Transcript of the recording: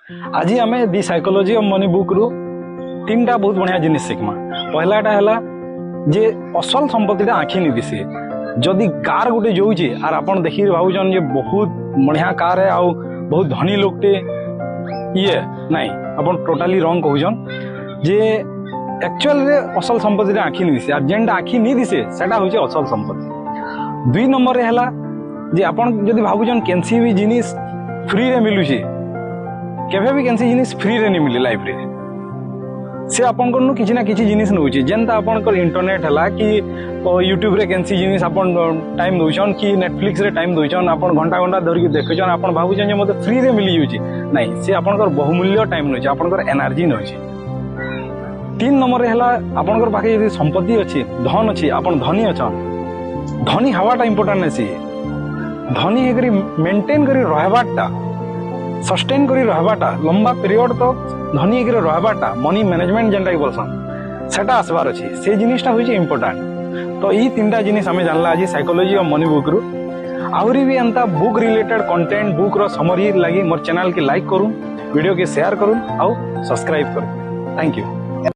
आज आम दि psychology of money book रु तीन टा बहुत बढ़िया जिनिस शिखमा। पहलाटा है जे असल संपत्ति आखि नहीं दिशे। जदि कार गोटे जाऊे आर आप देखिए भावुन जे बहुत बढ़िया कार है आउ बहुत धनी लोकटे ये नाई आप टोटाली रंग कहन जे एक्चुअल रे असल संपत्ति आखि नहीं दिशे आर जेनटा आखि नहीं दिशे सेटा होचे असल संपत्ति। दुई नंबर रे हला जे आपन जदि भावुन केनसी भी जिनिस फ्री रे मिलुचे केभे भी केनसी जिनिस फ्री रे नहीं मिले लाइफ रे से आपन किसी ना किसी जिनिस नौचे जेनता आपन इंटरनेट है कि यूट्यूब रे केनसी जिनिस आपन टाइम दौन कि नेटफ्लिक्स रे टाइम दौन आपन घंटा घंटा धरिक देखुन आप भावुन जे मते फ्री रे मिली जाउची नहीं से आपन बहुमूल्य टाइम नौचे आपन एनर्जी नौचे। तीन नंबर रे हला आपन पाखे यदि संपत्ति अच्छी धन अच्छी आपन धनी अच्छन धनी हवाटा इंपोर्टेंट है। धनी है मेंटेन करी रहबाटा सस्टेन करी रहबाटा लंबा पीरियड तो धनी है रहबाटा मनी मैनेजमेंट जेनटा कि बोलसन सेटा आसबार अच्छी से जिनिसटा होइचे इंपोर्टेंट। तो ई तीनटा जिनिस आमे जानला आज साइकोलॉजी ऑफ मनी बुक रु। आहुरी भी एंता बुक रिलेटेड कंटेंट बुक रो समरी लगी मोर चैनल के लाइक करूँ वीडियो के शेयर करूँ और सब्सक्राइब करूँ। Thank you.